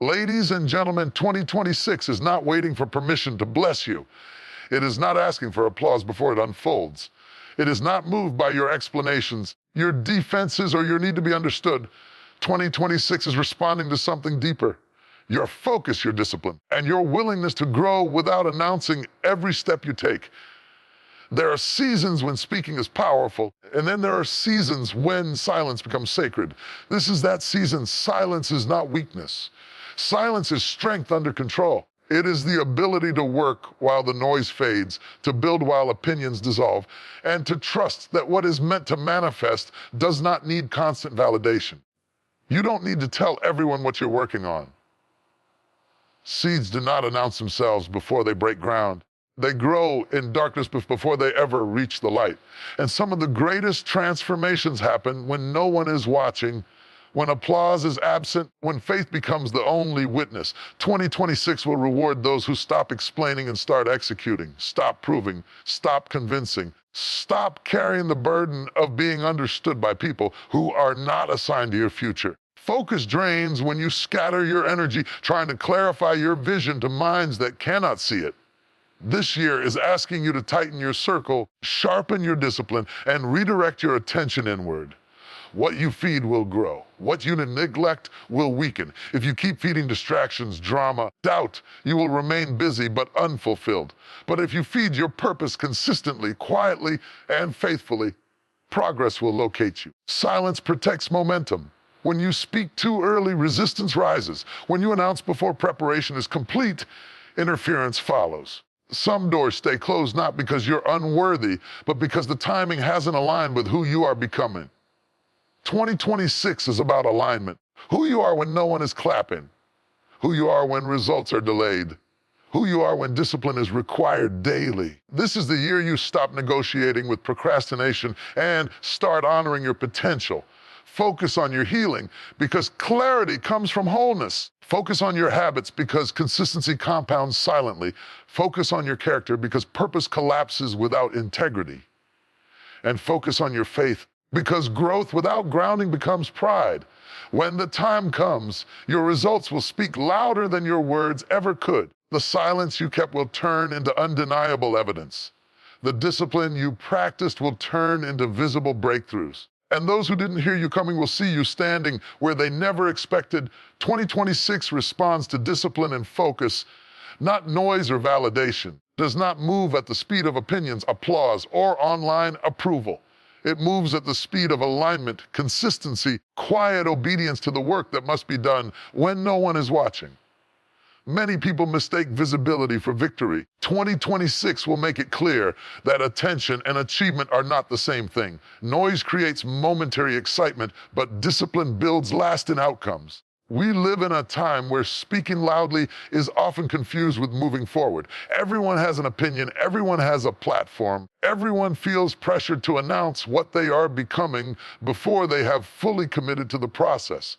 Ladies and gentlemen, 2026 is not waiting for permission to bless you. It is not asking for applause before it unfolds. It is not moved by your explanations, your defenses, or your need to be understood. 2026 is responding to something deeper. Your focus, your discipline, and your willingness to grow without announcing every step you take. There are seasons when speaking is powerful, and then there are seasons when silence becomes sacred. This is that season. Silence is not weakness. Silence is strength under control. It is the ability to work while the noise fades, to build while opinions dissolve, and to trust that what is meant to manifest does not need constant validation. You don't need to tell everyone what you're working on. Seeds do not announce themselves before they break ground. They grow in darkness before they ever reach the light. And some of the greatest transformations happen when no one is watching, when applause is absent, when faith becomes the only witness. 2026 will reward those who stop explaining and start executing, stop proving, stop convincing, stop carrying the burden of being understood by people who are not assigned to your future. Focus drains when you scatter your energy trying to clarify your vision to minds that cannot see it. This year is asking you to tighten your circle, sharpen your discipline, and redirect your attention inward. What you feed will grow. What you neglect will weaken. If you keep feeding distractions, drama, doubt, you will remain busy but unfulfilled. But if you feed your purpose consistently, quietly, and faithfully, progress will locate you. Silence protects momentum. When you speak too early, resistance rises. When you announce before preparation is complete, interference follows. Some doors stay closed not because you're unworthy, but because the timing hasn't aligned with who you are becoming. 2026 is about alignment. Who you are when no one is clapping. Who you are when results are delayed. Who you are when discipline is required daily. This is the year you stop negotiating with procrastination and start honoring your potential. Focus on your healing because clarity comes from wholeness. Focus on your habits because consistency compounds silently. Focus on your character because purpose collapses without integrity. And focus on your faith because growth without grounding becomes pride. When the time comes, your results will speak louder than your words ever could. The silence you kept will turn into undeniable evidence. The discipline you practiced will turn into visible breakthroughs. And those who didn't hear you coming will see you standing where they never expected. 2026 responds to discipline and focus, not noise or validation. Does not move at the speed of opinions, applause, or online approval. It moves at the speed of alignment, consistency, quiet obedience to the work that must be done when no one is watching. Many people mistake visibility for victory. 2026 will make it clear that attention and achievement are not the same thing. Noise creates momentary excitement, but discipline builds lasting outcomes. We live in a time where speaking loudly is often confused with moving forward. Everyone has an opinion, everyone has a platform, everyone feels pressured to announce what they are becoming before they have fully committed to the process.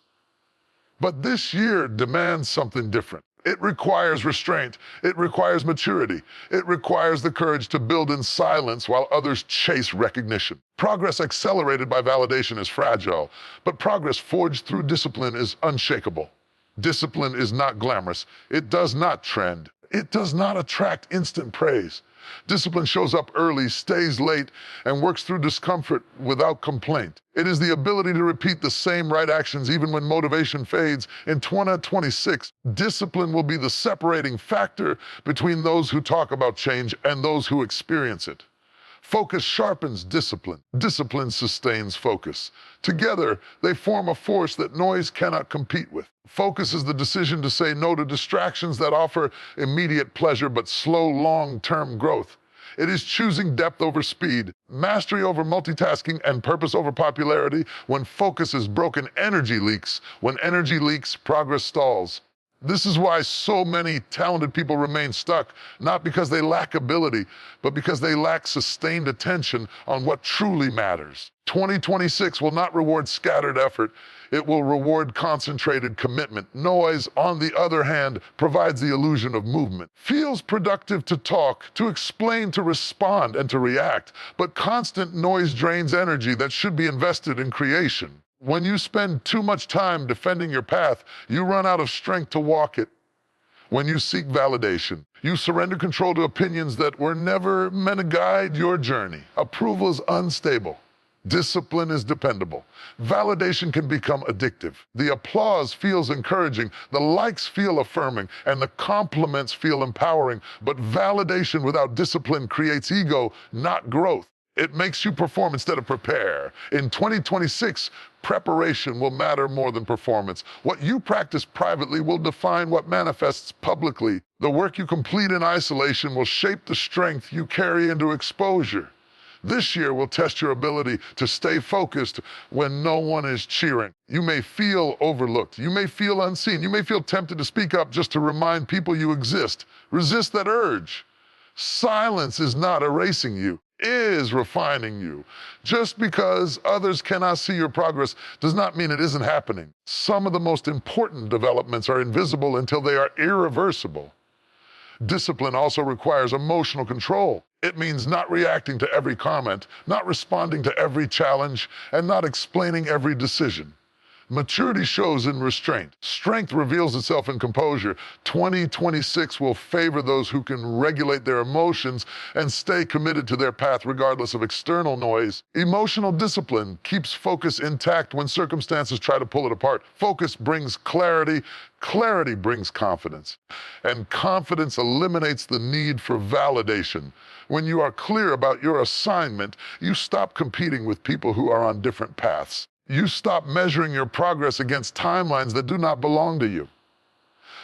But this year demands something different. It requires restraint. It requires maturity. It requires the courage to build in silence while others chase recognition. Progress accelerated by validation is fragile, but progress forged through discipline is unshakable. Discipline is not glamorous. It does not trend. It does not attract instant praise. Discipline shows up early, stays late, and works through discomfort without complaint. It is the ability to repeat the same right actions even when motivation fades. In 2026, discipline will be the separating factor between those who talk about change and those who experience it. Focus sharpens discipline. Discipline sustains focus. Together, they form a force that noise cannot compete with. Focus is the decision to say no to distractions that offer immediate pleasure but slow long-term growth. It is choosing depth over speed, mastery over multitasking, and purpose over popularity. When focus is broken, energy leaks. When energy leaks, progress stalls. This is why so many talented people remain stuck, not because they lack ability, but because they lack sustained attention on what truly matters. 2026 will not reward scattered effort. It will reward concentrated commitment. Noise, on the other hand, provides the illusion of movement. Feels productive to talk, to explain, to respond, and to react, but constant noise drains energy that should be invested in creation. When you spend too much time defending your path, you run out of strength to walk it. When you seek validation, you surrender control to opinions that were never meant to guide your journey. Approval is unstable. Discipline is dependable. Validation can become addictive. The applause feels encouraging, the likes feel affirming, and the compliments feel empowering. But validation without discipline creates ego, not growth. It makes you perform instead of prepare. In 2026, preparation will matter more than performance. What you practice privately will define what manifests publicly. The work you complete in isolation will shape the strength you carry into exposure. This year will test your ability to stay focused when no one is cheering. You may feel overlooked. You may feel unseen. You may feel tempted to speak up just to remind people you exist. Resist that urge. Silence is not erasing you. Is refining you. Just because others cannot see your progress does not mean it isn't happening. Some of the most important developments are invisible until they are irreversible. Discipline also requires emotional control. It means not reacting to every comment, not responding to every challenge, and not explaining every decision. Maturity shows in restraint. Strength reveals itself in composure. 2026 will favor those who can regulate their emotions and stay committed to their path regardless of external noise. Emotional discipline keeps focus intact when circumstances try to pull it apart. Focus brings clarity. Clarity brings confidence. And confidence eliminates the need for validation. When you are clear about your assignment, you stop competing with people who are on different paths. You stop measuring your progress against timelines that do not belong to you.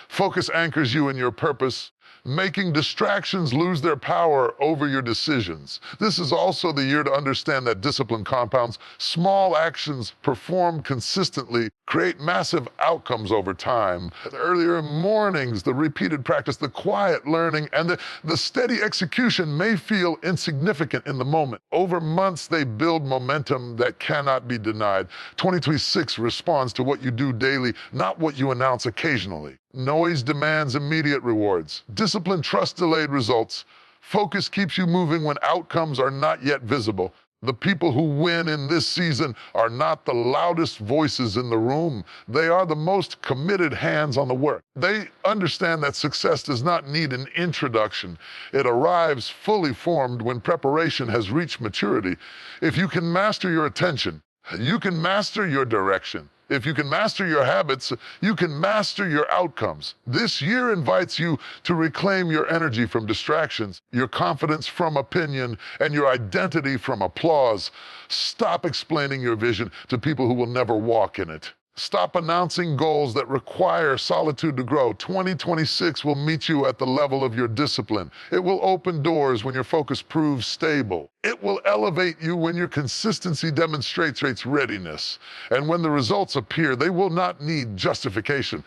Focus anchors you in your purpose, making distractions lose their power over your decisions. This is also the year to understand that discipline compounds. Small actions performed consistently create massive outcomes over time. The earlier mornings, the repeated practice, the quiet learning, and the steady execution may feel insignificant in the moment. Over months, they build momentum that cannot be denied. 2026 responds to what you do daily, not what you announce occasionally. Noise demands immediate rewards. Discipline trusts delayed results. Focus keeps you moving when outcomes are not yet visible. The people who win in this season are not the loudest voices in the room. They are the most committed hands on the work. They understand that success does not need an introduction. It arrives fully formed when preparation has reached maturity. If you can master your attention, you can master your direction. If you can master your habits, you can master your outcomes. This year invites you to reclaim your energy from distractions, your confidence from opinion, and your identity from applause. Stop explaining your vision to people who will never walk in it. Stop announcing goals that require solitude to grow. 2026 will meet you at the level of your discipline. It will open doors when your focus proves stable. It will elevate you when your consistency demonstrates its readiness. And when the results appear, they will not need justification.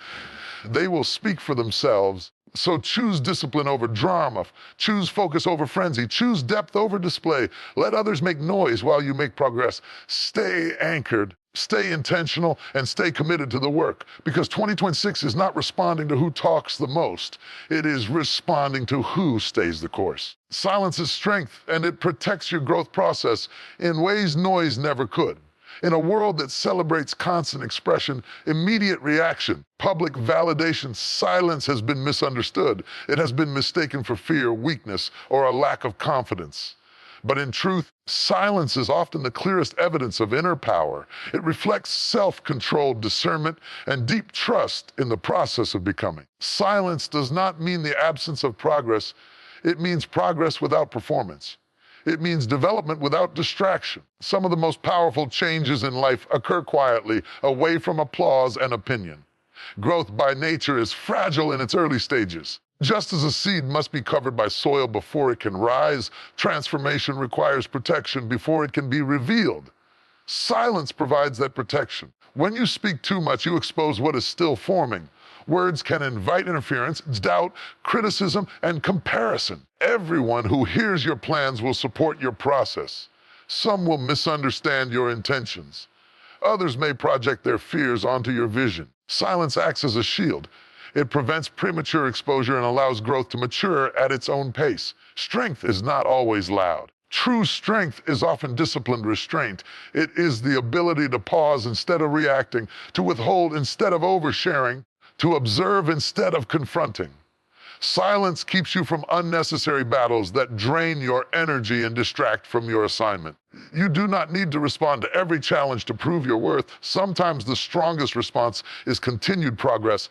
They will speak for themselves. So choose discipline over drama. Choose focus over frenzy. Choose depth over display. Let others make noise while you make progress. Stay anchored. Stay intentional and stay committed to the work, because 2026 is not responding to who talks the most. It is responding to who stays the course. Silence is strength, and it protects your growth process in ways noise never could. In a world that celebrates constant expression, immediate reaction, public validation, silence has been misunderstood. It has been mistaken for fear, weakness, or a lack of confidence. But in truth, silence is often the clearest evidence of inner power. It reflects self-controlled discernment and deep trust in the process of becoming. Silence does not mean the absence of progress. It means progress without performance. It means development without distraction. Some of the most powerful changes in life occur quietly, away from applause and opinion. Growth by nature is fragile in its early stages. Just as a seed must be covered by soil before it can rise, transformation requires protection before it can be revealed. Silence provides that protection. When you speak too much, you expose what is still forming. Words can invite interference, doubt, criticism, and comparison. Everyone who hears your plans will support your process. Some will misunderstand your intentions. Others may project their fears onto your vision. Silence acts as a shield. It prevents premature exposure and allows growth to mature at its own pace. Strength is not always loud. True strength is often disciplined restraint. It is the ability to pause instead of reacting, to withhold instead of oversharing, to observe instead of confronting. Silence keeps you from unnecessary battles that drain your energy and distract from your assignment. You do not need to respond to every challenge to prove your worth. Sometimes the strongest response is continued progress.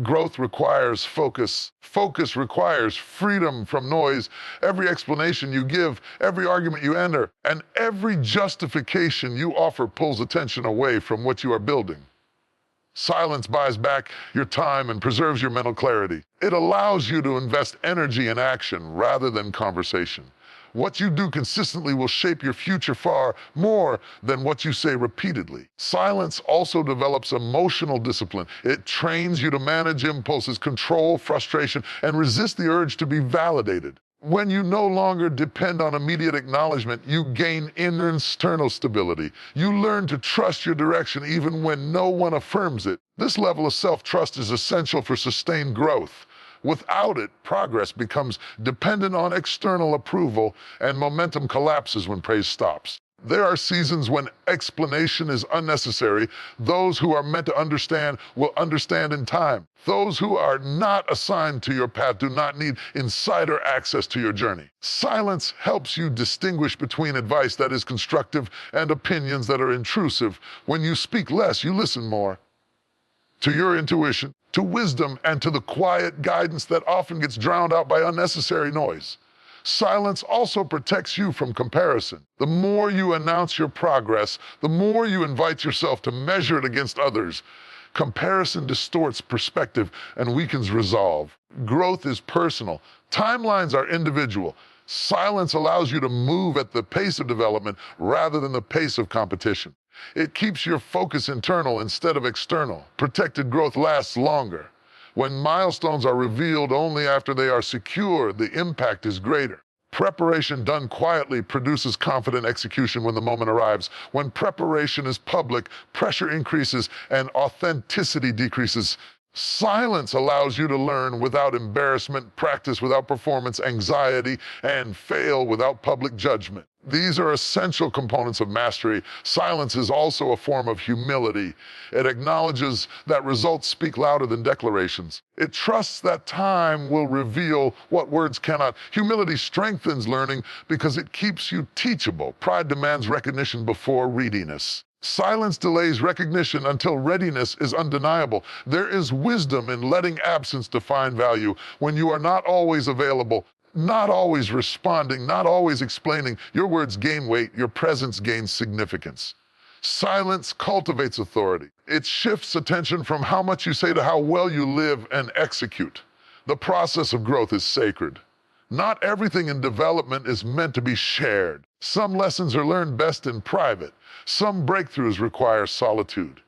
Growth requires focus. Focus requires freedom from noise. Every explanation you give, every argument you enter, and every justification you offer pulls attention away from what you are building. Silence buys back your time and preserves your mental clarity. It allows you to invest energy in action rather than conversation. What you do consistently will shape your future far more than what you say repeatedly. Silence also develops emotional discipline. It trains you to manage impulses, control frustration, and resist the urge to be validated. When you no longer depend on immediate acknowledgement, you gain internal stability. You learn to trust your direction even when no one affirms it. This level of self-trust is essential for sustained growth. Without it, progress becomes dependent on external approval, and momentum collapses when praise stops. There are seasons when explanation is unnecessary. Those who are meant to understand will understand in time. Those who are not assigned to your path do not need insider access to your journey. Silence helps you distinguish between advice that is constructive and opinions that are intrusive. When you speak less, you listen more. To your intuition, to wisdom, and to the quiet guidance that often gets drowned out by unnecessary noise. Silence also protects you from comparison. The more you announce your progress, the more you invite yourself to measure it against others. Comparison distorts perspective and weakens resolve. Growth is personal. Timelines are individual. Silence allows you to move at the pace of development rather than the pace of competition. It keeps your focus internal instead of external. Protected growth lasts longer. When milestones are revealed only after they are secure, the impact is greater. Preparation done quietly produces confident execution when the moment arrives. When preparation is public, pressure increases and authenticity decreases. Silence allows you to learn without embarrassment, practice without performance anxiety, and fail without public judgment. These are essential components of mastery. Silence is also a form of humility. It acknowledges that results speak louder than declarations. It trusts that time will reveal what words cannot. Humility strengthens learning because it keeps you teachable. Pride demands recognition before readiness. Silence delays recognition until readiness is undeniable. There is wisdom in letting absence define value. When you are not always available, not always responding, not always explaining, your words gain weight, your presence gains significance. Silence cultivates authority. It shifts attention from how much you say to how well you live and execute. The process of growth is sacred. Not everything in development is meant to be shared. Some lessons are learned best in private. Some breakthroughs require solitude.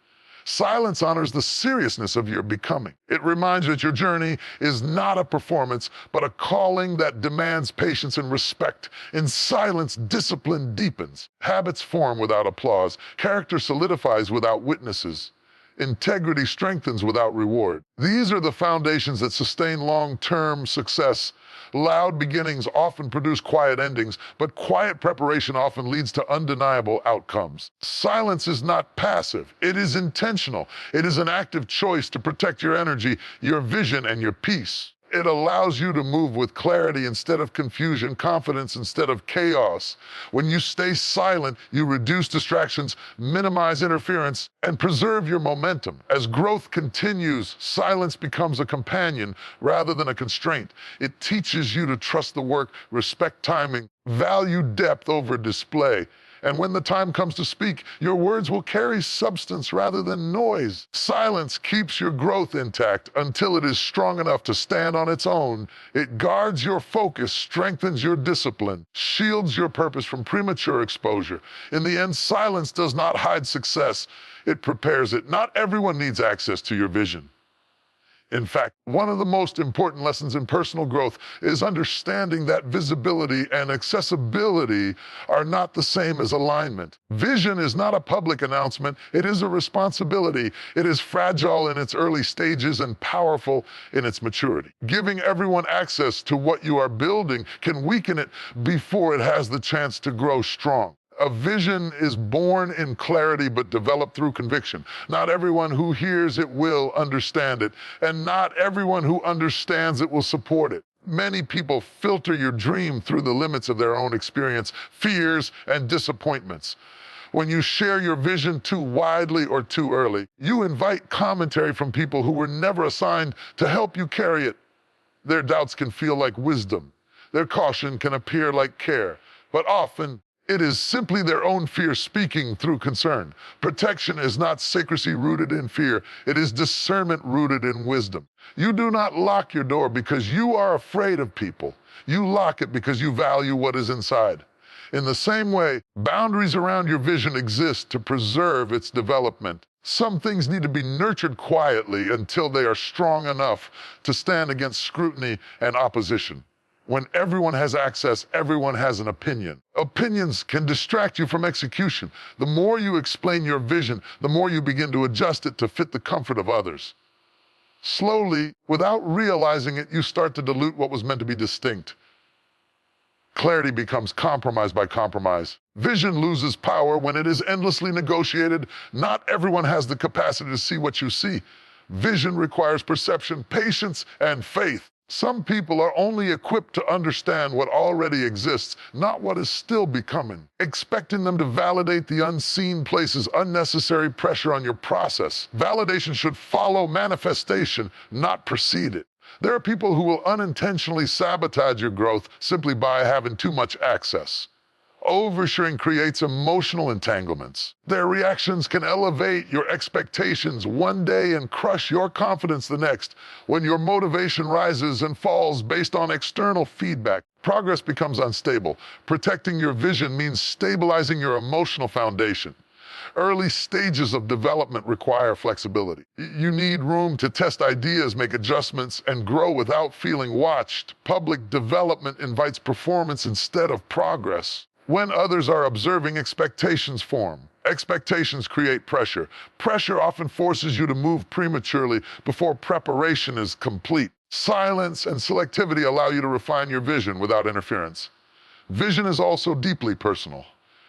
Silence honors the seriousness of your becoming. It reminds you that your journey is not a performance, but a calling that demands patience and respect. In silence, discipline deepens. Habits form without applause. Character solidifies without witnesses. Integrity strengthens without reward. These are the foundations that sustain long-term success. Loud beginnings often produce quiet endings, but quiet preparation often leads to undeniable outcomes. Silence is not passive. It is intentional. It is an active choice to protect your energy, your vision, and your peace. It allows you to move with clarity instead of confusion, confidence instead of chaos. When you stay silent, you reduce distractions, minimize interference, and preserve your momentum. As growth continues, silence becomes a companion rather than a constraint. It teaches you to trust the work, respect timing, value depth over display. And when the time comes to speak, your words will carry substance rather than noise. Silence keeps your growth intact until it is strong enough to stand on its own. It guards your focus, strengthens your discipline, shields your purpose from premature exposure. In the end, silence does not hide success. It prepares it. Not everyone needs access to your vision. In fact, one of the most important lessons in personal growth is understanding that visibility and accessibility are not the same as alignment. Vision is not a public announcement, it is a responsibility. It is fragile in its early stages and powerful in its maturity. Giving everyone access to what you are building can weaken it before it has the chance to grow strong. A vision is born in clarity but developed through conviction. Not everyone who hears it will understand it, and not everyone who understands it will support it. Many people filter your dream through the limits of their own experience, fears, and disappointments. When you share your vision too widely or too early, you invite commentary from people who were never assigned to help you carry it. Their doubts can feel like wisdom. Their caution can appear like care, but often it is simply their own fear speaking through concern. Protection is not secrecy rooted in fear. It is discernment rooted in wisdom. You do not lock your door because you are afraid of people. You lock it because you value what is inside. In the same way, boundaries around your vision exist to preserve its development. Some things need to be nurtured quietly until they are strong enough to stand against scrutiny and opposition. When everyone has access, everyone has an opinion. Opinions can distract you from execution. The more you explain your vision, the more you begin to adjust it to fit the comfort of others. Slowly, without realizing it, you start to dilute what was meant to be distinct. Clarity becomes compromise by compromise. Vision loses power when it is endlessly negotiated. Not everyone has the capacity to see what you see. Vision requires perception, patience, and faith. Some people are only equipped to understand what already exists, not what is still becoming. Expecting them to validate the unseen places unnecessary pressure on your process. Validation should follow manifestation, not precede it. There are people who will unintentionally sabotage your growth simply by having too much access. Oversharing creates emotional entanglements. Their reactions can elevate your expectations one day and crush your confidence the next. When your motivation rises and falls based on external feedback, progress becomes unstable. Protecting your vision means stabilizing your emotional foundation. Early stages of development require flexibility. You need room to test ideas, make adjustments, and grow without feeling watched. Public development invites performance instead of progress. When others are observing, expectations form. Expectations create pressure. Pressure often forces you to move prematurely before preparation is complete. Silence and selectivity allow you to refine your vision without interference. Vision is also deeply personal.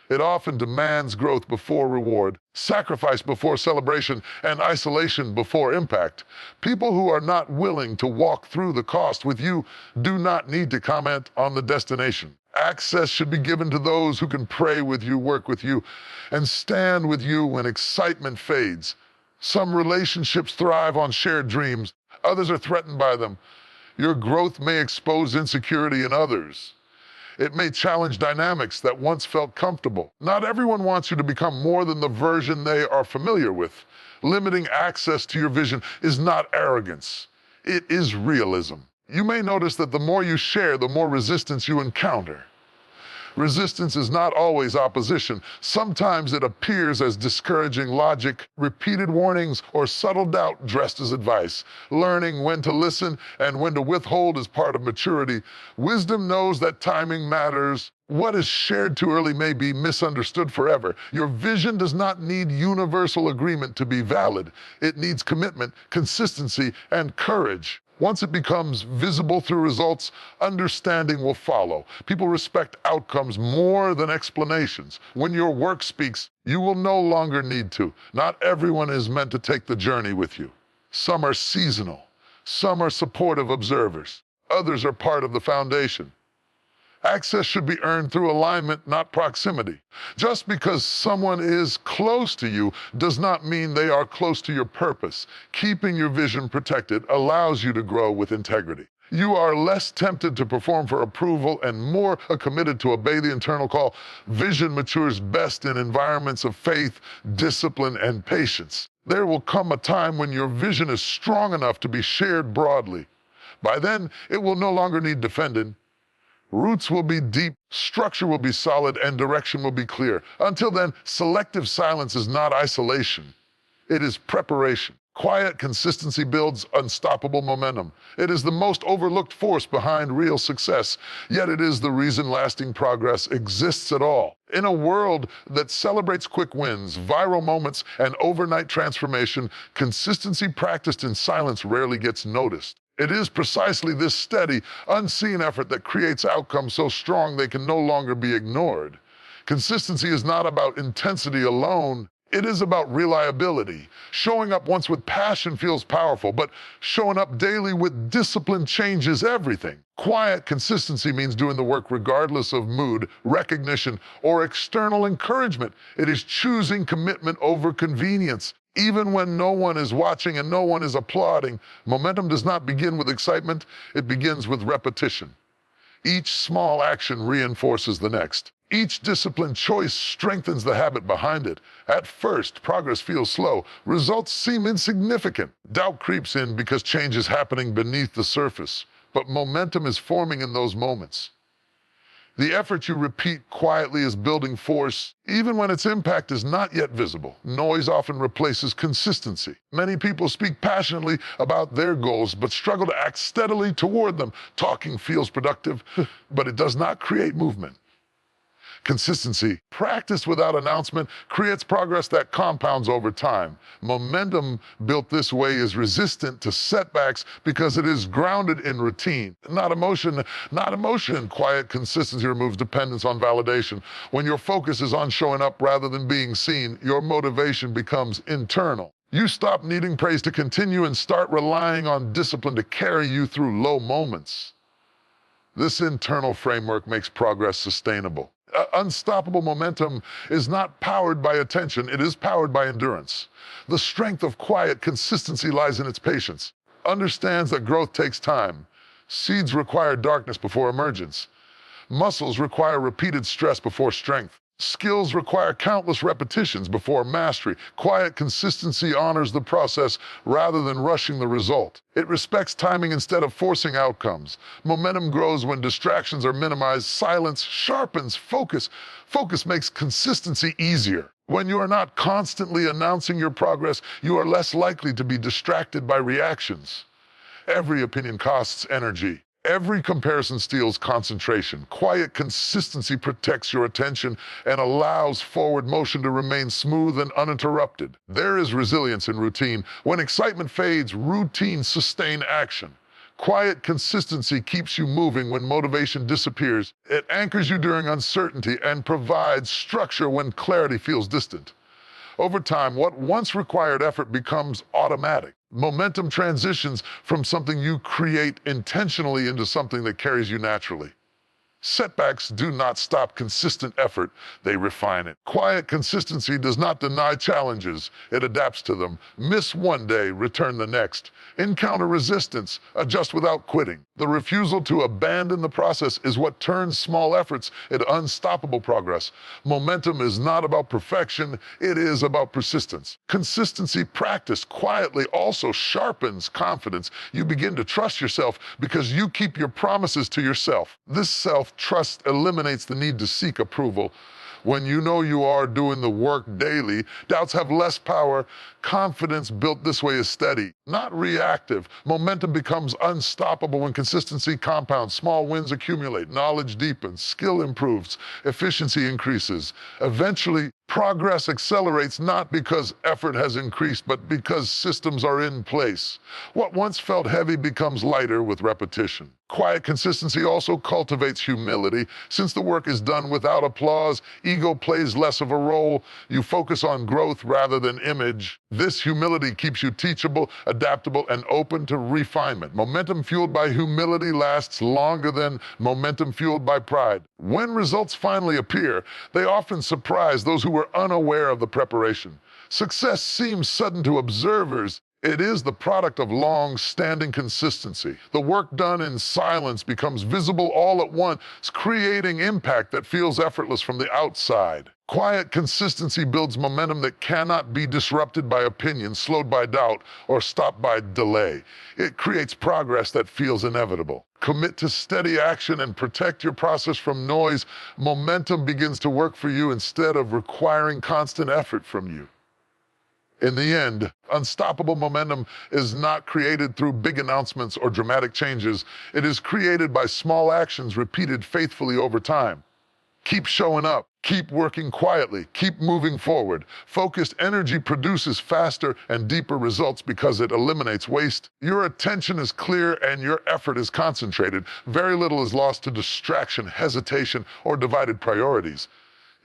It often demands growth before reward, sacrifice before celebration, and isolation before impact. People who are not willing to walk through the cost with you do not need to comment on the destination. Access should be given to those who can pray with you, work with you, and stand with you when excitement fades. Some relationships thrive on shared dreams. Others are threatened by them. Your growth may expose insecurity in others. It may challenge dynamics that once felt comfortable. Not everyone wants you to become more than the version they are familiar with. Limiting access to your vision is not arrogance. It is realism. You may notice that the more you share, the more resistance you encounter. Resistance is not always opposition. Sometimes it appears as discouraging logic, repeated warnings, or subtle doubt dressed as advice. Learning when to listen and when to withhold is part of maturity. Wisdom knows that timing matters. What is shared too early may be misunderstood forever. Your vision does not need universal agreement to be valid. It needs commitment, consistency, and courage. Once it becomes visible through results, understanding will follow. People respect outcomes more than explanations. When your work speaks, you will no longer need to. Not everyone is meant to take the journey with you. Some are seasonal. Some are supportive observers. Others are part of the foundation. Access should be earned through alignment, not proximity. Just because someone is close to you does not mean they are close to your purpose. Keeping your vision protected allows you to grow with integrity. You are less tempted to perform for approval and more committed to obey the internal call. Vision matures best in environments of faith, discipline, and patience. There will come a time when your vision is strong enough to be shared broadly. By then, it will no longer need defending. Roots will be deep, structure will be solid, and direction will be clear. Until then, selective silence is not isolation. It is preparation. Quiet consistency builds unstoppable momentum. It is the most overlooked force behind real success, yet it is the reason lasting progress exists at all. In a world that celebrates quick wins, viral moments, and overnight transformation, consistency practiced in silence rarely gets noticed. It is precisely this steady, unseen effort that creates outcomes so strong they can no longer be ignored. Consistency is not about intensity alone. It is about reliability. Showing up once with passion feels powerful, but showing up daily with discipline changes everything. Quiet consistency means doing the work regardless of mood, recognition, or external encouragement. It is choosing commitment over convenience. Even when no one is watching and no one is applauding, momentum does not begin with excitement, it begins with repetition. Each small action reinforces the next. Each disciplined choice strengthens the habit behind it. At first, progress feels slow. Results seem insignificant. Doubt creeps in because change is happening beneath the surface. But momentum is forming in those moments. The effort you repeat quietly is building force, even when its impact is not yet visible. Noise often replaces consistency. Many people speak passionately about their goals, but struggle to act steadily toward them. Talking feels productive, but it does not create movement. Consistency, practiced without announcement, creates progress that compounds over time. Momentum built this way is resistant to setbacks because it is grounded in routine, not emotion. Not emotion. Quiet consistency removes dependence on validation. When your focus is on showing up rather than being seen, your motivation becomes internal. You stop needing praise to continue and start relying on discipline to carry you through low moments. This internal framework makes progress sustainable. Unstoppable momentum is not powered by attention, it is powered by endurance. The strength of quiet consistency lies in its patience. Understands that growth takes time. Seeds require darkness before emergence. Muscles require repeated stress before strength. Skills require countless repetitions before mastery. Quiet consistency honors the process rather than rushing the result. It respects timing instead of forcing outcomes. Momentum grows when distractions are minimized. Silence sharpens focus. Focus makes consistency easier. When you are not constantly announcing your progress, you are less likely to be distracted by reactions. Every opinion costs energy. Every comparison steals concentration. Quiet consistency protects your attention and allows forward motion to remain smooth and uninterrupted. There is resilience in routine. When excitement fades, routine sustains action. Quiet consistency keeps you moving when motivation disappears. It anchors you during uncertainty and provides structure when clarity feels distant. Over time, what once required effort becomes automatic. Momentum transitions from something you create intentionally into something that carries you naturally. Setbacks do not stop consistent effort, they refine it. Quiet consistency does not deny challenges, it adapts to them. Miss one day, return the next. Encounter resistance, adjust without quitting. The refusal to abandon the process is what turns small efforts into unstoppable progress. Momentum is not about perfection, it is about persistence. Consistency practiced quietly also sharpens confidence. You begin to trust yourself because you keep your promises to yourself. This self-trust eliminates the need to seek approval. When you know you are doing the work daily, doubts have less power. Confidence built this way is steady, not reactive. Momentum becomes unstoppable when consistency compounds. Small wins accumulate, knowledge deepens, skill improves, efficiency increases. Eventually, progress accelerates not because effort has increased, but because systems are in place. What once felt heavy becomes lighter with repetition. Quiet consistency also cultivates humility. Since the work is done without applause, ego plays less of a role. You focus on growth rather than image. This humility keeps you teachable, adaptable, and open to refinement. Momentum fueled by humility lasts longer than momentum fueled by pride. When results finally appear, they often surprise those who were unaware of the preparation. Success seems sudden to observers. It is the product of long-standing consistency. The work done in silence becomes visible all at once, creating impact that feels effortless from the outside. Quiet consistency builds momentum that cannot be disrupted by opinion, slowed by doubt, or stopped by delay. It creates progress that feels inevitable. Commit to steady action and protect your process from noise. Momentum begins to work for you instead of requiring constant effort from you. In the end, unstoppable momentum is not created through big announcements or dramatic changes. It is created by small actions repeated faithfully over time. Keep showing up, keep working quietly, keep moving forward. Focused energy produces faster and deeper results because it eliminates waste. Your attention is clear and your effort is concentrated. Very little is lost to distraction, hesitation, or divided priorities.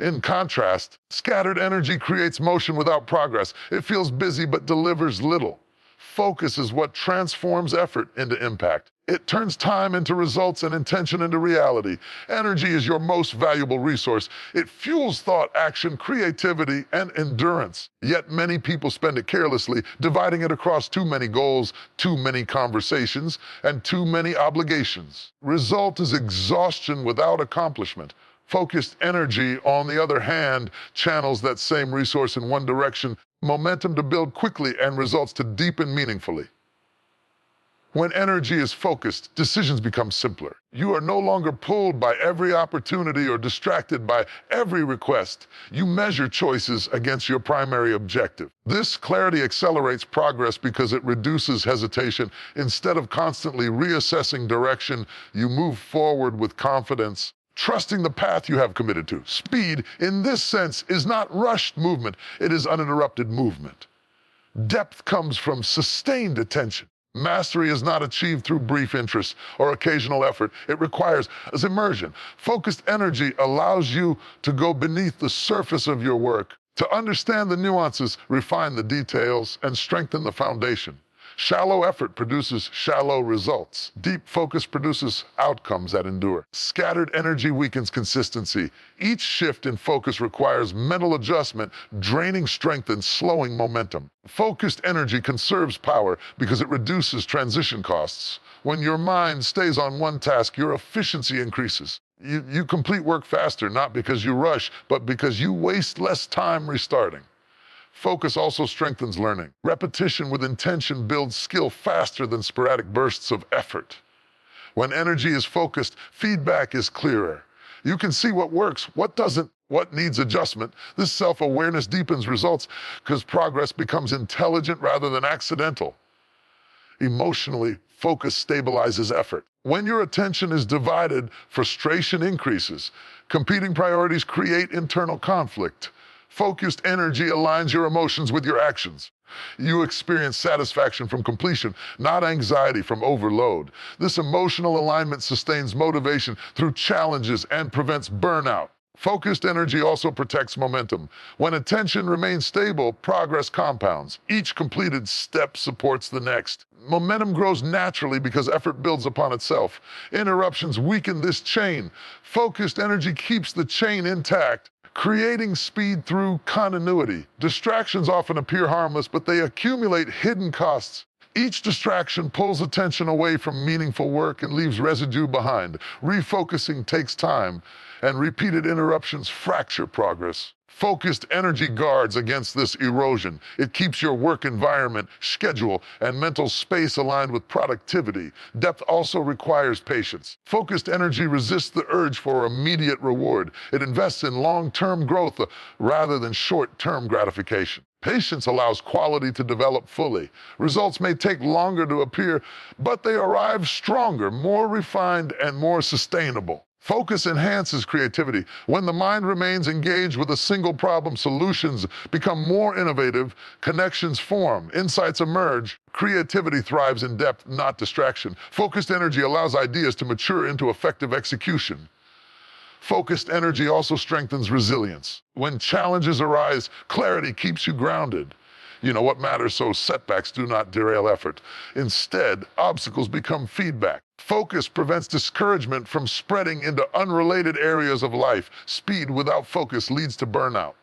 In contrast, scattered energy creates motion without progress. It feels busy but delivers little. Focus is what transforms effort into impact. It turns time into results and intention into reality. Energy is your most valuable resource. It fuels thought, action, creativity, and endurance. Yet many people spend it carelessly, dividing it across too many goals, too many conversations, and too many obligations. Result is exhaustion without accomplishment. Focused energy, on the other hand, channels that same resource in one direction, momentum to build quickly and results to deepen meaningfully. When energy is focused, decisions become simpler. You are no longer pulled by every opportunity or distracted by every request. You measure choices against your primary objective. This clarity accelerates progress because it reduces hesitation. Instead of constantly reassessing direction, you move forward with confidence, trusting the path you have committed to. Speed, in this sense, is not rushed movement. It is uninterrupted movement. Depth comes from sustained attention. Mastery is not achieved through brief interest or occasional effort. It requires immersion. Focused energy allows you to go beneath the surface of your work, to understand the nuances, refine the details, and strengthen the foundation. Shallow effort produces shallow results. Deep focus produces outcomes that endure. Scattered energy weakens consistency. Each shift in focus requires mental adjustment, draining strength and slowing momentum. Focused energy conserves power because it reduces transition costs. When your mind stays on one task, your efficiency increases. You complete work faster, not because you rush, but because you waste less time restarting. Focus also strengthens learning. Repetition with intention builds skill faster than sporadic bursts of effort. When energy is focused, feedback is clearer. You can see what works, what doesn't, what needs adjustment. This self-awareness deepens results because progress becomes intelligent rather than accidental. Emotionally, focus stabilizes effort. When your attention is divided, frustration increases. Competing priorities create internal conflict. Focused energy aligns your emotions with your actions. You experience satisfaction from completion, not anxiety from overload. This emotional alignment sustains motivation through challenges and prevents burnout. Focused energy also protects momentum. When attention remains stable, progress compounds. Each completed step supports the next. Momentum grows naturally because effort builds upon itself. Interruptions weaken this chain. Focused energy keeps the chain intact, creating speed through continuity. Distractions often appear harmless, but they accumulate hidden costs. Each distraction pulls attention away from meaningful work and leaves residue behind. Refocusing takes time, and repeated interruptions fracture progress. Focused energy guards against this erosion. It keeps your work environment, schedule, and mental space aligned with productivity. Depth also requires patience. Focused energy resists the urge for immediate reward. It invests in long-term growth rather than short-term gratification. Patience allows quality to develop fully. Results may take longer to appear, but they arrive stronger, more refined, and more sustainable. Focus enhances creativity. When the mind remains engaged with a single problem, solutions become more innovative, connections form, insights emerge. Creativity thrives in depth, not distraction. Focused energy allows ideas to mature into effective execution. Focused energy also strengthens resilience. When challenges arise, clarity keeps you grounded. You know what matters, so setbacks do not derail effort. Instead, obstacles become feedback. Focus prevents discouragement from spreading into unrelated areas of life. Speed without focus leads to burnout.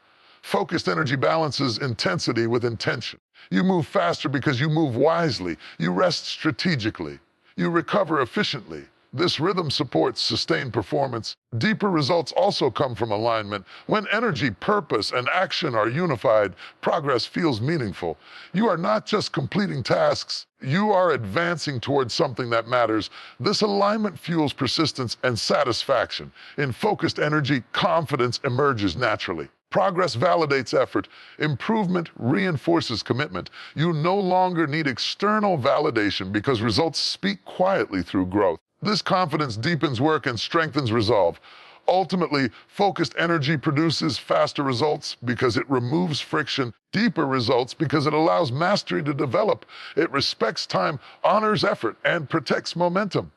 Focused energy balances intensity with intention. You move faster because you move wisely. You rest strategically. You recover efficiently. This rhythm supports sustained performance. Deeper results also come from alignment. When energy, purpose, and action are unified, progress feels meaningful. You are not just completing tasks, you are advancing towards something that matters. This alignment fuels persistence and satisfaction. In focused energy, confidence emerges naturally. Progress validates effort. Improvement reinforces commitment. You no longer need external validation because results speak quietly through growth. This confidence deepens work and strengthens resolve. Ultimately, focused energy produces faster results because it removes friction, deeper results because it allows mastery to develop. It respects time, honors effort, and protects momentum.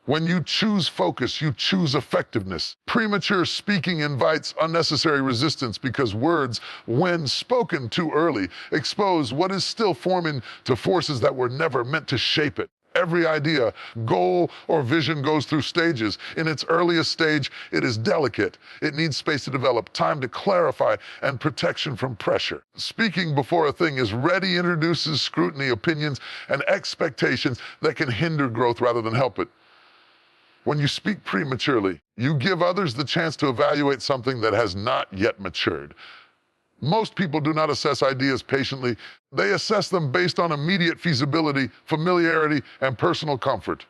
When you choose focus, you choose effectiveness. Premature speaking invites unnecessary resistance because words, when spoken too early, expose what is still forming to forces that were never meant to shape it. Every idea, goal, or vision goes through stages. In its earliest stage, it is delicate. It needs space to develop, time to clarify, and protection from pressure. Speaking before a thing is ready introduces scrutiny, opinions, and expectations that can hinder growth rather than help it. When you speak prematurely, you give others the chance to evaluate something that has not yet matured. Most people do not assess ideas patiently. They assess them based on immediate feasibility, familiarity, and personal comfort.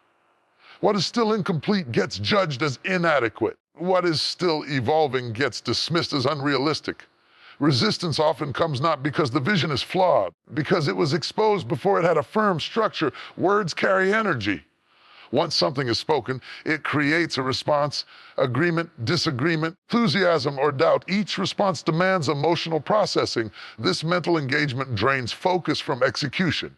What is still incomplete gets judged as inadequate. What is still evolving gets dismissed as unrealistic. Resistance often comes not because the vision is flawed, because it was exposed before it had a firm structure. Words carry energy. Once something is spoken, it creates a response, agreement, disagreement, enthusiasm, or doubt. Each response demands emotional processing. This mental engagement drains focus from execution.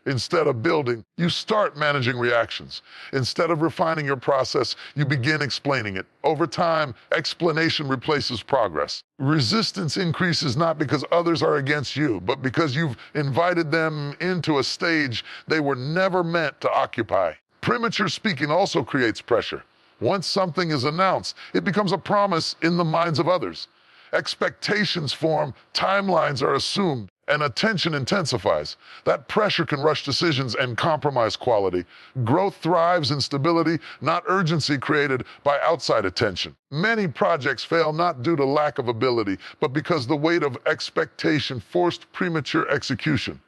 Instead of building, you start managing reactions. Instead of refining your process, you begin explaining it. Over time, explanation replaces progress. Resistance increases not because others are against you, but because you've invited them into a stage they were never meant to occupy. Premature speaking also creates pressure. Once something is announced, it becomes a promise in the minds of others. Expectations form, timelines are assumed, and attention intensifies. That pressure can rush decisions and compromise quality. Growth thrives in stability, not urgency created by outside attention. Many projects fail not due to lack of ability, but because the weight of expectation forced premature execution.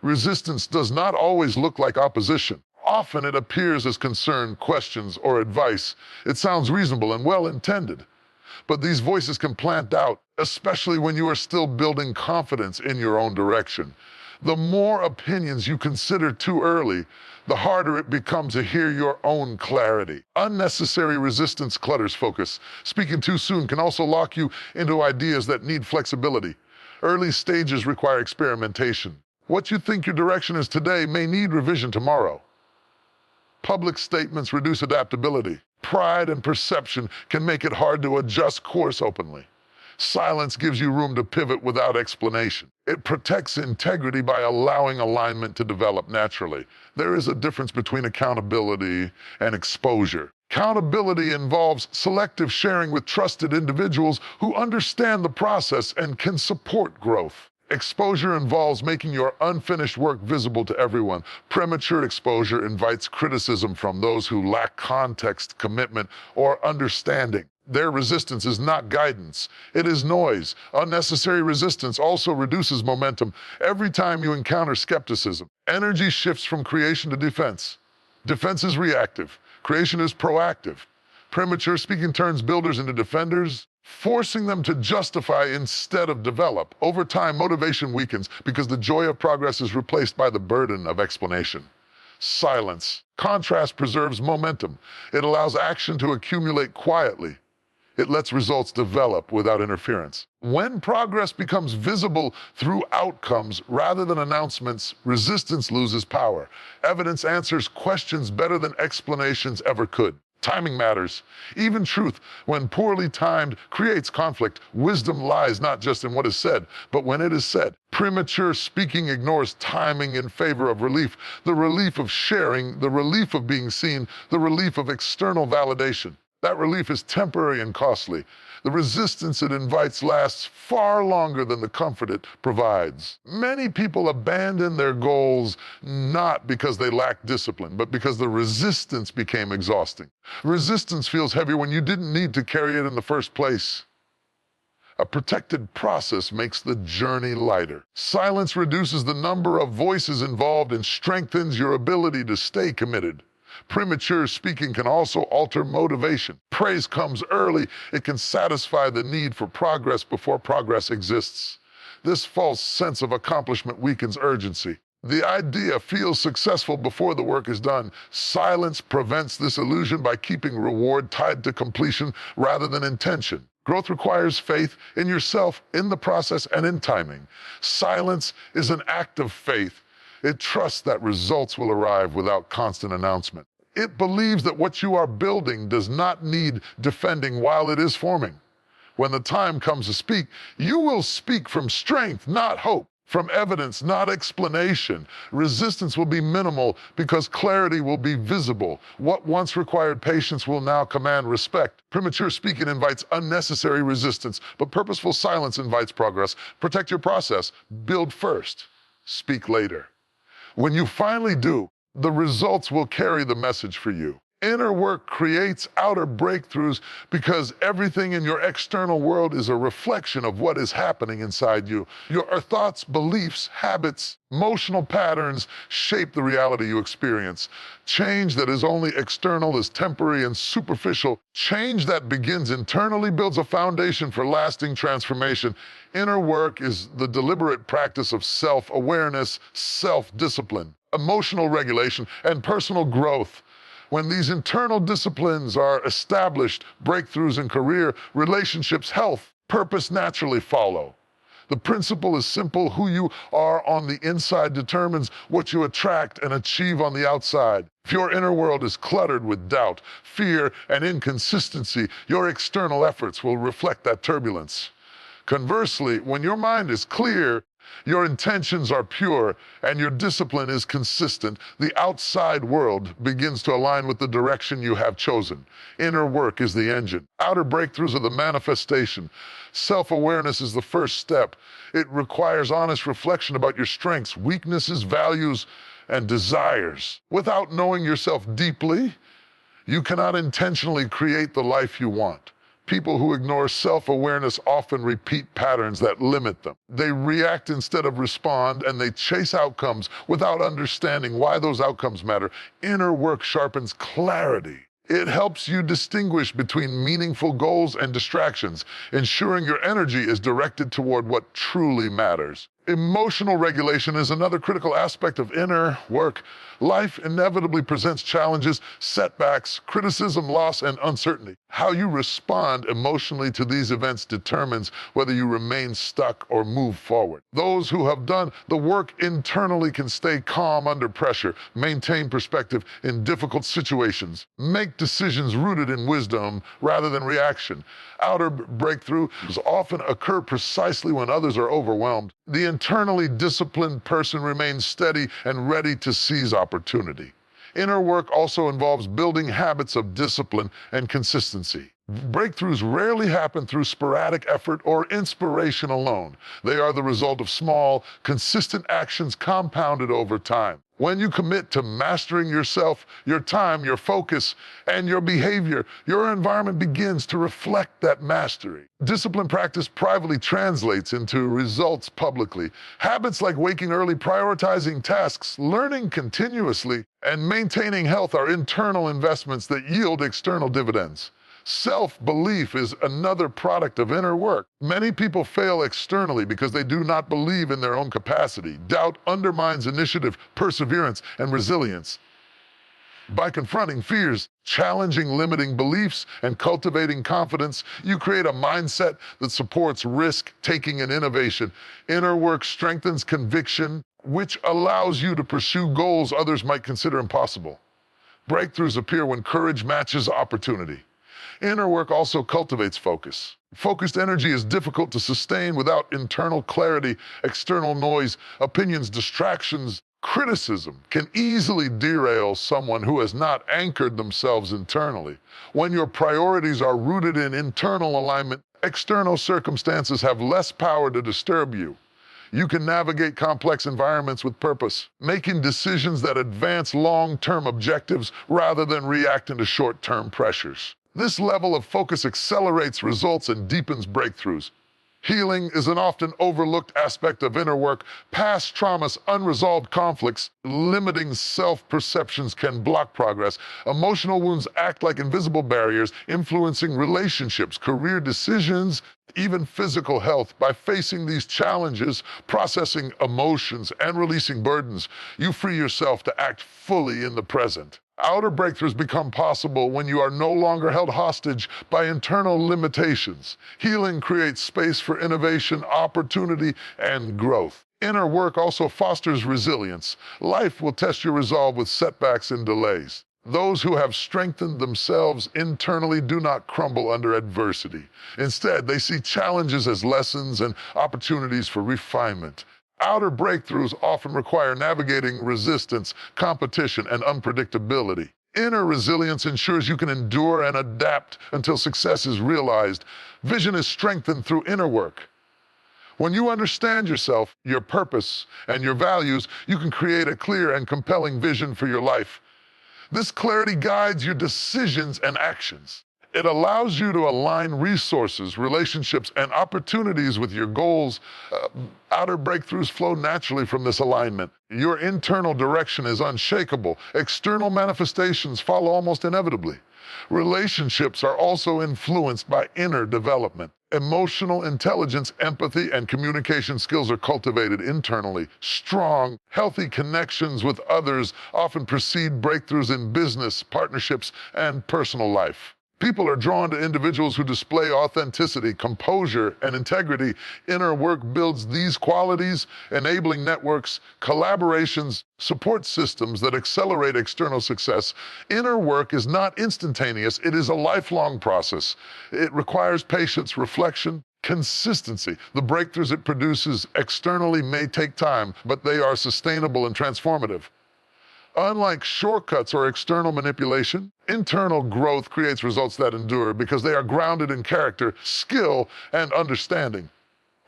Resistance does not always look like opposition. Often it appears as concern, questions, or advice. It sounds reasonable and well-intended. But these voices can plant doubt, especially when you are still building confidence in your own direction. The more opinions you consider too early, the harder it becomes to hear your own clarity. Unnecessary resistance clutters focus. Speaking too soon can also lock you into ideas that need flexibility. Early stages require experimentation. What you think your direction is today may need revision tomorrow. Public statements reduce adaptability. Pride and perception can make it hard to adjust course openly. Silence gives you room to pivot without explanation. It protects integrity by allowing alignment to develop naturally. There is a difference between accountability and exposure. Accountability involves selective sharing with trusted individuals who understand the process and can support growth. Exposure involves making your unfinished work visible to everyone. Premature exposure invites criticism from those who lack context, commitment, or understanding. Their resistance is not guidance. It is noise. Unnecessary resistance also reduces momentum. Every time you encounter skepticism, energy shifts from creation to defense. Defense is reactive. Creation is proactive. Premature speaking turns builders into defenders, forcing them to justify instead of develop. Over time, motivation weakens because the joy of progress is replaced by the burden of explanation. Silence. Contrast preserves momentum. It allows action to accumulate quietly. It lets results develop without interference. When progress becomes visible through outcomes rather than announcements, resistance loses power. Evidence answers questions better than explanations ever could. Timing matters. Even truth, when poorly timed, creates conflict. Wisdom lies not just in what is said, but when it is said. Premature speaking ignores timing in favor of relief. The relief of sharing, the relief of being seen, the relief of external validation. That relief is temporary and costly. The resistance it invites lasts far longer than the comfort it provides. Many people abandon their goals not because they lack discipline, but because the resistance became exhausting. Resistance feels heavier when you didn't need to carry it in the first place. A protected process makes the journey lighter. Silence reduces the number of voices involved and strengthens your ability to stay committed. Premature speaking can also alter motivation. Praise comes early. It can satisfy the need for progress before progress exists. This false sense of accomplishment weakens urgency. The idea feels successful before the work is done. Silence prevents this illusion by keeping reward tied to completion rather than intention. Growth requires faith in yourself, in the process, and in timing. Silence is an act of faith. It trusts that results will arrive without constant announcement. It believes that what you are building does not need defending while it is forming. When the time comes to speak, you will speak from strength, not hope. From evidence, not explanation. Resistance will be minimal because clarity will be visible. What once required patience will now command respect. Premature speaking invites unnecessary resistance, but purposeful silence invites progress. Protect your process. Build first. Speak later. When you finally do, the results will carry the message for you. Inner work creates outer breakthroughs because everything in your external world is a reflection of what is happening inside you. Your thoughts, beliefs, habits, emotional patterns shape the reality you experience. Change that is only external is temporary and superficial. Change that begins internally builds a foundation for lasting transformation. Inner work is the deliberate practice of self-awareness, self-discipline, emotional regulation, and personal growth. When these internal disciplines are established, breakthroughs in career, relationships, health, purpose naturally follow. The principle is simple. Who you are on the inside determines what you attract and achieve on the outside. If your inner world is cluttered with doubt, fear, and inconsistency, your external efforts will reflect that turbulence. Conversely, when your mind is clear, your intentions are pure, and your discipline is consistent, the outside world begins to align with the direction you have chosen. Inner work is the engine. Outer breakthroughs are the manifestation. Self-awareness is the first step. It requires honest reflection about your strengths, weaknesses, values, and desires. Without knowing yourself deeply, you cannot intentionally create the life you want. People who ignore self-awareness often repeat patterns that limit them. They react instead of respond, and they chase outcomes without understanding why those outcomes matter. Inner work sharpens clarity. It helps you distinguish between meaningful goals and distractions, ensuring your energy is directed toward what truly matters. Emotional regulation is another critical aspect of inner work. Life inevitably presents challenges, setbacks, criticism, loss, and uncertainty. How you respond emotionally to these events determines whether you remain stuck or move forward. Those who have done the work internally can stay calm under pressure, maintain perspective in difficult situations, make decisions rooted in wisdom rather than reaction. Outer breakthroughs often occur precisely when others are overwhelmed. The internally disciplined person remains steady and ready to seize opportunity. Inner work also involves building habits of discipline and consistency. Breakthroughs rarely happen through sporadic effort or inspiration alone. They are the result of small, consistent actions compounded over time. When you commit to mastering yourself, your time, your focus, and your behavior, your environment begins to reflect that mastery. Disciplined practice privately translates into results publicly. Habits like waking early, prioritizing tasks, learning continuously, and maintaining health are internal investments that yield external dividends. Self-belief is another product of inner work. Many people fail externally because they do not believe in their own capacity. Doubt undermines initiative, perseverance, and resilience. By confronting fears, challenging limiting beliefs, and cultivating confidence, you create a mindset that supports risk-taking and innovation. Inner work strengthens conviction, which allows you to pursue goals others might consider impossible. Breakthroughs appear when courage matches opportunity. Inner work also cultivates focus. Focused energy is difficult to sustain without internal clarity. External noise, opinions, distractions, criticism can easily derail someone who has not anchored themselves internally. When your priorities are rooted in internal alignment, external circumstances have less power to disturb you. You can navigate complex environments with purpose, making decisions that advance long-term objectives rather than reacting to short-term pressures. This level of focus accelerates results and deepens breakthroughs. Healing is an often overlooked aspect of inner work. Past traumas, unresolved conflicts, limiting self-perceptions can block progress. Emotional wounds act like invisible barriers, influencing relationships, career decisions, even physical health. By facing these challenges, processing emotions, and releasing burdens, you free yourself to act fully in the present. Outer breakthroughs become possible when you are no longer held hostage by internal limitations. Healing creates space for innovation, opportunity, and growth. Inner work also fosters resilience. Life will test your resolve with setbacks and delays. Those who have strengthened themselves internally do not crumble under adversity. Instead, they see challenges as lessons and opportunities for refinement. Outer breakthroughs often require navigating resistance, competition, and unpredictability. Inner resilience ensures you can endure and adapt until success is realized. Vision is strengthened through inner work. When you understand yourself, your purpose, and your values, you can create a clear and compelling vision for your life. This clarity guides your decisions and actions. It allows you to align resources, relationships, and opportunities with your goals. Outer breakthroughs flow naturally from this alignment. Your internal direction is unshakable. External manifestations follow almost inevitably. Relationships are also influenced by inner development. Emotional intelligence, empathy, and communication skills are cultivated internally. Strong, healthy connections with others often precede breakthroughs in business, partnerships, and personal life. People are drawn to individuals who display authenticity, composure, and integrity. Inner work builds these qualities, enabling networks, collaborations, support systems that accelerate external success. Inner work is not instantaneous, it is a lifelong process. It requires patience, reflection, consistency. The breakthroughs it produces externally may take time, but they are sustainable and transformative. Unlike shortcuts or external manipulation, internal growth creates results that endure because they are grounded in character, skill, and understanding.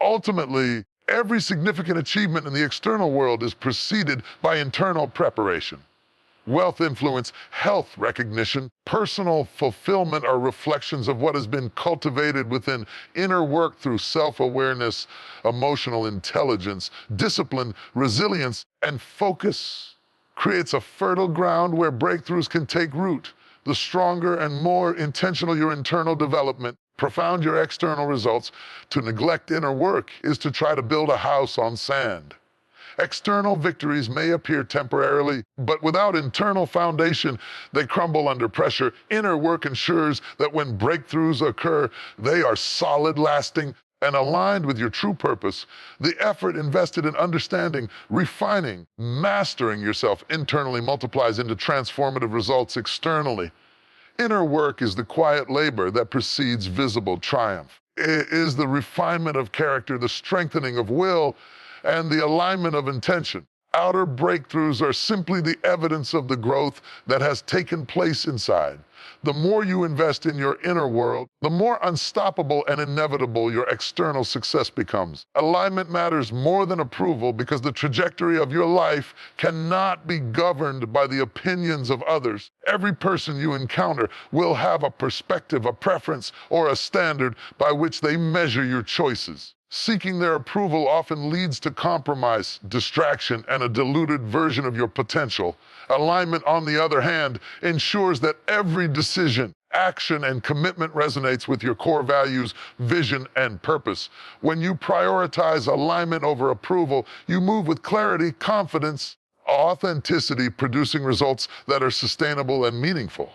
Ultimately, every significant achievement in the external world is preceded by internal preparation. Wealth influence, health recognition, personal fulfillment are reflections of what has been cultivated within. Inner work through self-awareness, emotional intelligence, discipline, resilience, and focus creates a fertile ground where breakthroughs can take root. The stronger and more intentional your internal development, profound your external results. To neglect inner work is to try to build a house on sand. External victories may appear temporarily, but without internal foundation, they crumble under pressure. Inner work ensures that when breakthroughs occur, they are solid, lasting, and aligned with your true purpose. The effort invested in understanding, refining, mastering yourself internally multiplies into transformative results externally. Inner work is the quiet labor that precedes visible triumph. It is the refinement of character, the strengthening of will, and the alignment of intention. Outer breakthroughs are simply the evidence of the growth that has taken place inside. The more you invest in your inner world, the more unstoppable and inevitable your external success becomes. Alignment matters more than approval because the trajectory of your life cannot be governed by the opinions of others. Every person you encounter will have a perspective, a preference, or a standard by which they measure your choices. Seeking their approval often leads to compromise, distraction, and a diluted version of your potential. Alignment, on the other hand, ensures that every decision, action, and commitment resonates with your core values, vision, and purpose. When you prioritize alignment over approval, you move with clarity, confidence, authenticity, producing results that are sustainable and meaningful.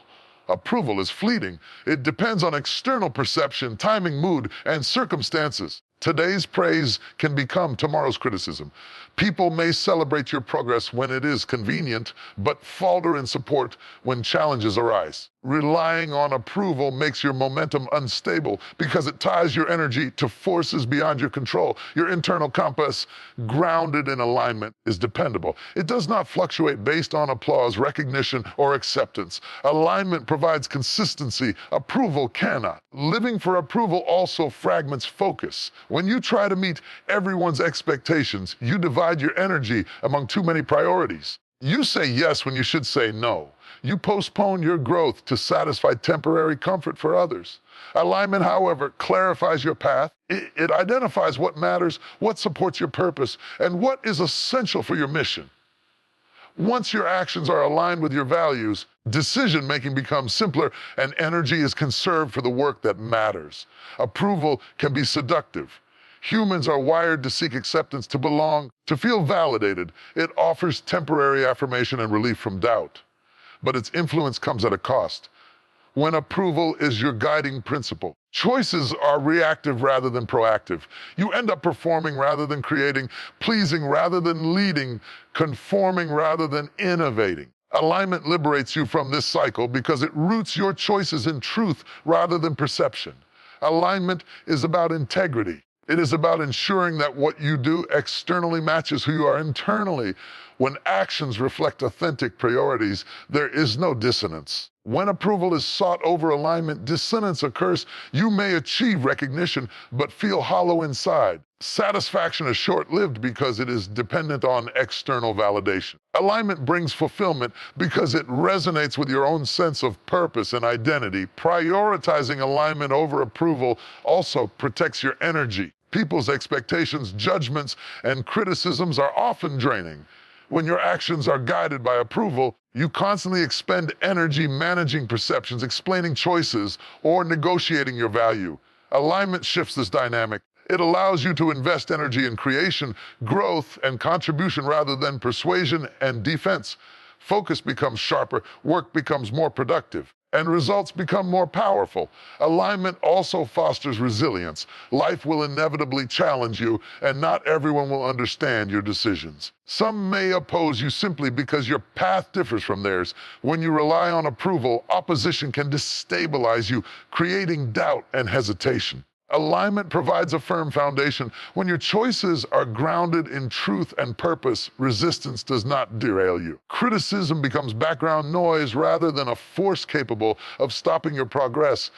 Approval is fleeting. It depends on external perception, timing, mood, and circumstances. Today's praise can become tomorrow's criticism. People may celebrate your progress when it is convenient, but falter in support when challenges arise. Relying on approval makes your momentum unstable because it ties your energy to forces beyond your control. Your internal compass, grounded in alignment, is dependable. It does not fluctuate based on applause, recognition, or acceptance. Alignment provides consistency. Approval cannot. Living for approval also fragments focus. When you try to meet everyone's expectations, you divide your energy among too many priorities. You say yes when you should say no. You postpone your growth to satisfy temporary comfort for others. Alignment, however, clarifies your path. It identifies what matters, what supports your purpose, and what is essential for your mission. Once your actions are aligned with your values, decision-making becomes simpler and energy is conserved for the work that matters. Approval can be seductive. Humans are wired to seek acceptance, to belong, to feel validated. It offers temporary affirmation and relief from doubt. But its influence comes at a cost. When approval is your guiding principle, choices are reactive rather than proactive. You end up performing rather than creating, pleasing rather than leading, conforming rather than innovating. Alignment liberates you from this cycle because it roots your choices in truth rather than perception. Alignment is about integrity. It is about ensuring that what you do externally matches who you are internally. When actions reflect authentic priorities, there is no dissonance. When approval is sought over alignment, dissonance occurs. You may achieve recognition, but feel hollow inside. Satisfaction is short-lived because it is dependent on external validation. Alignment brings fulfillment because it resonates with your own sense of purpose and identity. Prioritizing alignment over approval also protects your energy. People's expectations, judgments, and criticisms are often draining. When your actions are guided by approval, you constantly expend energy managing perceptions, explaining choices, or negotiating your value. Alignment shifts this dynamic. It allows you to invest energy in creation, growth, and contribution rather than persuasion and defense. Focus becomes sharper, work becomes more productive, and results become more powerful. Alignment also fosters resilience. Life will inevitably challenge you, and not everyone will understand your decisions. Some may oppose you simply because your path differs from theirs. When you rely on approval, opposition can destabilize you, creating doubt and hesitation. Alignment provides a firm foundation. When your choices are grounded in truth and purpose, resistance does not derail you. Criticism becomes background noise rather than a force capable of stopping your progress.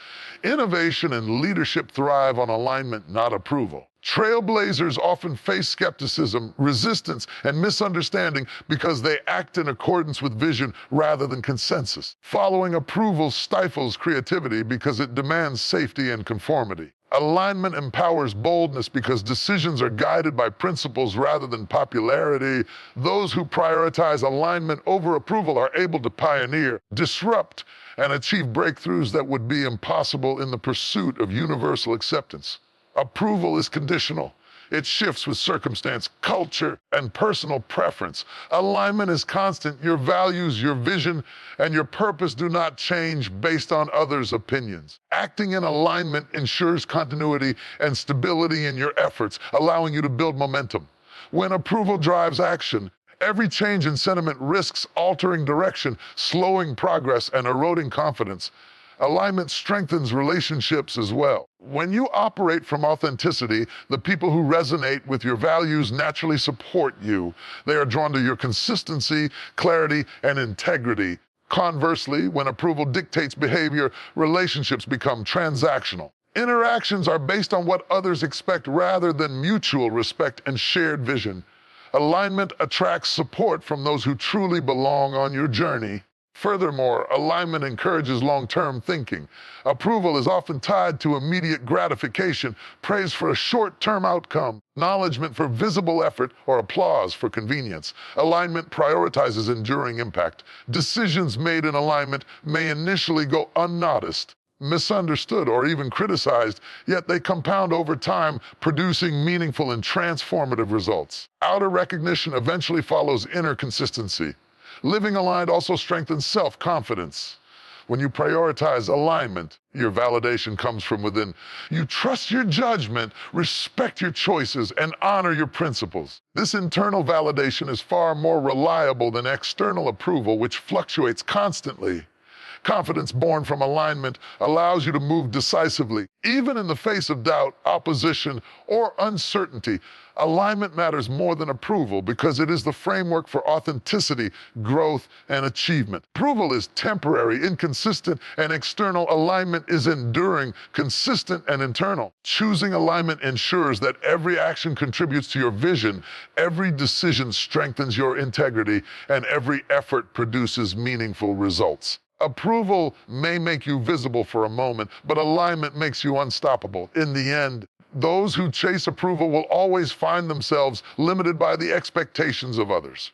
Innovation and leadership thrive on alignment, not approval. Trailblazers often face skepticism, resistance, and misunderstanding because they act in accordance with vision rather than consensus. Following approval stifles creativity because it demands safety and conformity. Alignment empowers boldness because decisions are guided by principles rather than popularity. Those who prioritize alignment over approval are able to pioneer, disrupt, and achieve breakthroughs that would be impossible in the pursuit of universal acceptance. Approval is conditional. It shifts with circumstance, culture, and personal preference. Alignment is constant. Your values, your vision, and your purpose do not change based on others' opinions. Acting in alignment ensures continuity and stability in your efforts, allowing you to build momentum. When approval drives action, every change in sentiment risks altering direction, slowing progress, and eroding confidence. Alignment strengthens relationships as well. When you operate from authenticity, the people who resonate with your values naturally support you. They are drawn to your consistency, clarity, and integrity. Conversely, when approval dictates behavior, relationships become transactional. Interactions are based on what others expect rather than mutual respect and shared vision. Alignment attracts support from those who truly belong on your journey. Furthermore, alignment encourages long-term thinking. Approval is often tied to immediate gratification, praise for a short-term outcome, acknowledgement for visible effort, or applause for convenience. Alignment prioritizes enduring impact. Decisions made in alignment may initially go unnoticed, misunderstood, or even criticized, yet they compound over time, producing meaningful and transformative results. Outer recognition eventually follows inner consistency. Living aligned also strengthens self-confidence. When you prioritize alignment, your validation comes from within. You trust your judgment, respect your choices, and honor your principles. This internal validation is far more reliable than external approval, which fluctuates constantly. Confidence born from alignment allows you to move decisively, even in the face of doubt, opposition, or uncertainty. Alignment matters more than approval because it is the framework for authenticity, growth, and achievement. Approval is temporary, inconsistent, and external. Alignment is enduring, consistent, and internal. Choosing alignment ensures that every action contributes to your vision, every decision strengthens your integrity, and every effort produces meaningful results. Approval may make you visible for a moment, but alignment makes you unstoppable. In the end, those who chase approval will always find themselves limited by the expectations of others.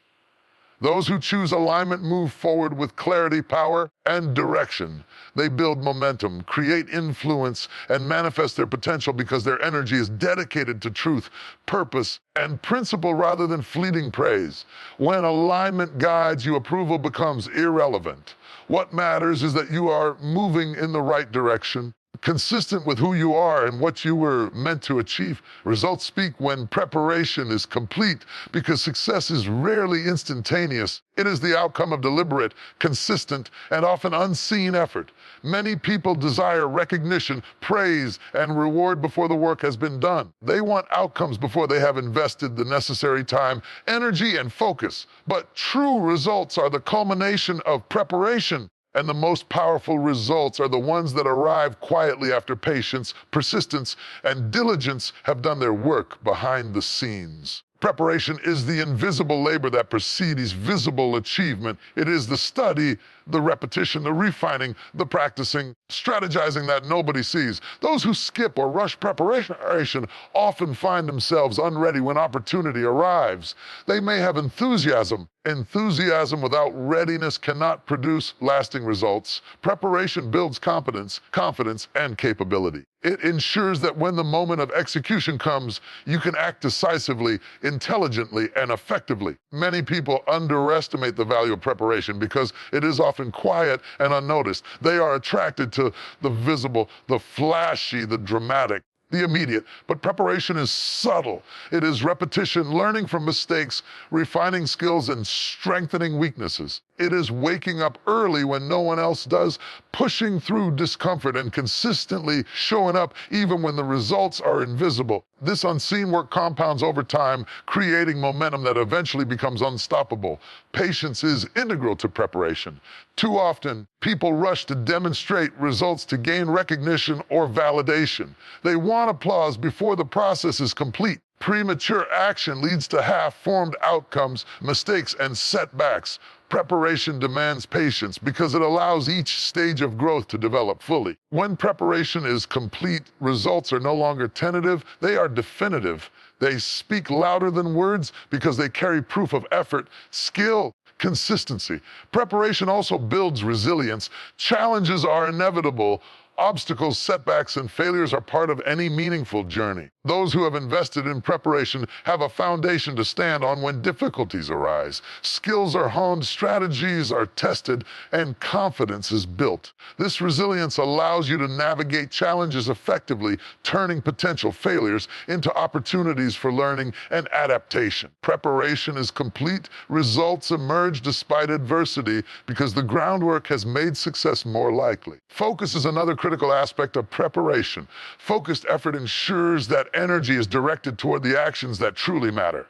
Those who choose alignment move forward with clarity, power, and direction. They build momentum, create influence, and manifest their potential because their energy is dedicated to truth, purpose, and principle rather than fleeting praise. When alignment guides you, approval becomes irrelevant. What matters is that you are moving in the right direction, consistent with who you are and what you were meant to achieve. Results speak when preparation is complete because success is rarely instantaneous. It is the outcome of deliberate, consistent, and often unseen effort. Many people desire recognition, praise, and reward before the work has been done. They want outcomes before they have invested the necessary time, energy, and focus. But true results are the culmination of preparation. And the most powerful results are the ones that arrive quietly after patience, persistence, and diligence have done their work behind the scenes. Preparation is the invisible labor that precedes visible achievement. It is the study, the repetition, the refining, the practicing, strategizing that nobody sees. Those who skip or rush preparation often find themselves unready when opportunity arrives. They may have enthusiasm. Enthusiasm without readiness cannot produce lasting results. Preparation builds competence, confidence, and capability. It ensures that when the moment of execution comes, you can act decisively, intelligently, and effectively. Many people underestimate the value of preparation because it is often quiet and unnoticed. They are attracted to the visible, the flashy, the dramatic, the immediate. But preparation is subtle. It is repetition, learning from mistakes, refining skills, and strengthening weaknesses. It is waking up early when no one else does, pushing through discomfort, and consistently showing up even when the results are invisible. This unseen work compounds over time, creating momentum that eventually becomes unstoppable. Patience is integral to preparation. Too often, people rush to demonstrate results to gain recognition or validation. They want applause before the process is complete. Premature action leads to half-formed outcomes, mistakes, and setbacks. Preparation demands patience because it allows each stage of growth to develop fully. When preparation is complete, results are no longer tentative, they are definitive. They speak louder than words because they carry proof of effort, skill, consistency. Preparation also builds resilience. Challenges are inevitable. Obstacles, setbacks, and failures are part of any meaningful journey. Those who have invested in preparation have a foundation to stand on when difficulties arise. Skills are honed, strategies are tested, and confidence is built. This resilience allows you to navigate challenges effectively, turning potential failures into opportunities for learning and adaptation. Preparation is complete. Results emerge despite adversity because the groundwork has made success more likely. Focus is another critical aspect of preparation. Focused effort ensures that energy is directed toward the actions that truly matter.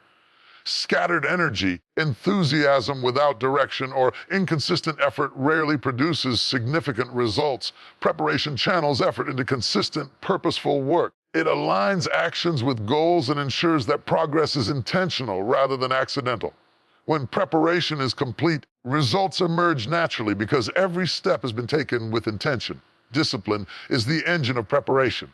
Scattered energy, enthusiasm without direction, or inconsistent effort rarely produces significant results. Preparation channels effort into consistent, purposeful work. It aligns actions with goals and ensures that progress is intentional rather than accidental. When preparation is complete, results emerge naturally because every step has been taken with intention. Discipline is the engine of preparation.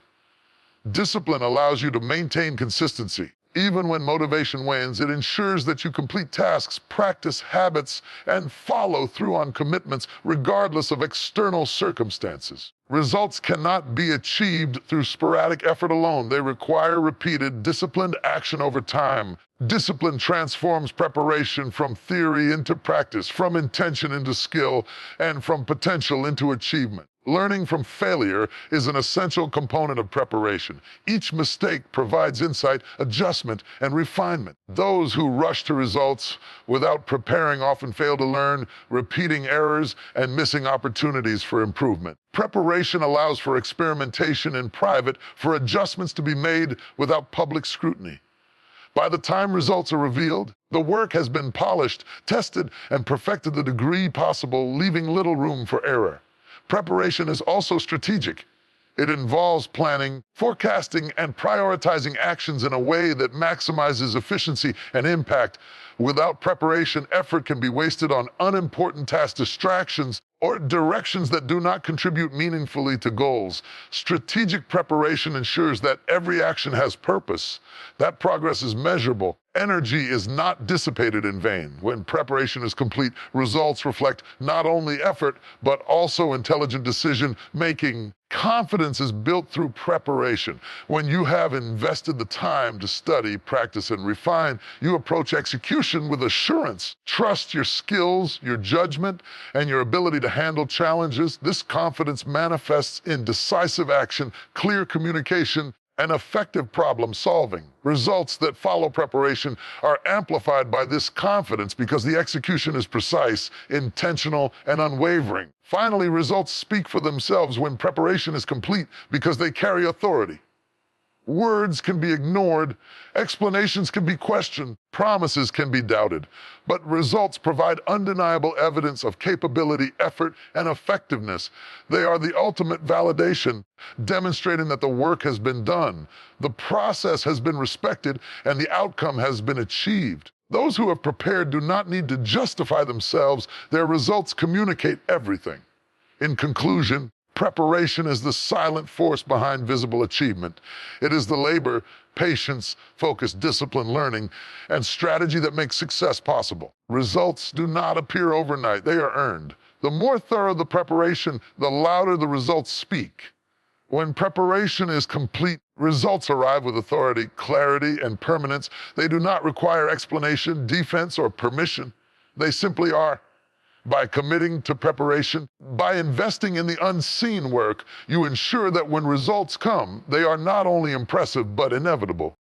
Discipline allows you to maintain consistency. Even when motivation wanes, it ensures that you complete tasks, practice habits, and follow through on commitments regardless of external circumstances. Results cannot be achieved through sporadic effort alone. They require repeated, disciplined action over time. Discipline transforms preparation from theory into practice, from intention into skill, and from potential into achievement. Learning from failure is an essential component of preparation. Each mistake provides insight, adjustment, and refinement. Those who rush to results without preparing often fail to learn, repeating errors and missing opportunities for improvement. Preparation allows for experimentation in private, for adjustments to be made without public scrutiny. By the time results are revealed, the work has been polished, tested, and perfected to the degree possible, leaving little room for error. Preparation is also strategic. It involves planning, forecasting, and prioritizing actions in a way that maximizes efficiency and impact. Without preparation, effort can be wasted on unimportant task distractions or directions that do not contribute meaningfully to goals. Strategic preparation ensures that every action has purpose, that progress is measurable, energy is not dissipated in vain. When preparation is complete, results reflect not only effort, but also intelligent decision-making. Confidence is built through preparation. When you have invested the time to study, practice, and refine, you approach execution with assurance. Trust your skills, your judgment, and your ability to handle challenges. This confidence manifests in decisive action, clear communication, and effective problem solving. Results that follow preparation are amplified by this confidence because the execution is precise, intentional, and unwavering. Finally, results speak for themselves when preparation is complete because they carry authority. Words can be ignored, explanations can be questioned, promises can be doubted, but results provide undeniable evidence of capability, effort, and effectiveness. They are the ultimate validation, demonstrating that the work has been done, the process has been respected, and the outcome has been achieved. Those who have prepared do not need to justify themselves. Their results communicate everything. In conclusion, preparation is the silent force behind visible achievement. It is the labor, patience, focus, discipline, learning, and strategy that makes success possible. Results do not appear overnight. They are earned. The more thorough the preparation, the louder the results speak. When preparation is complete, results arrive with authority, clarity, and permanence. They do not require explanation, defense, or permission. They simply are. By committing to preparation, by investing in the unseen work, you ensure that when results come, they are not only impressive but inevitable.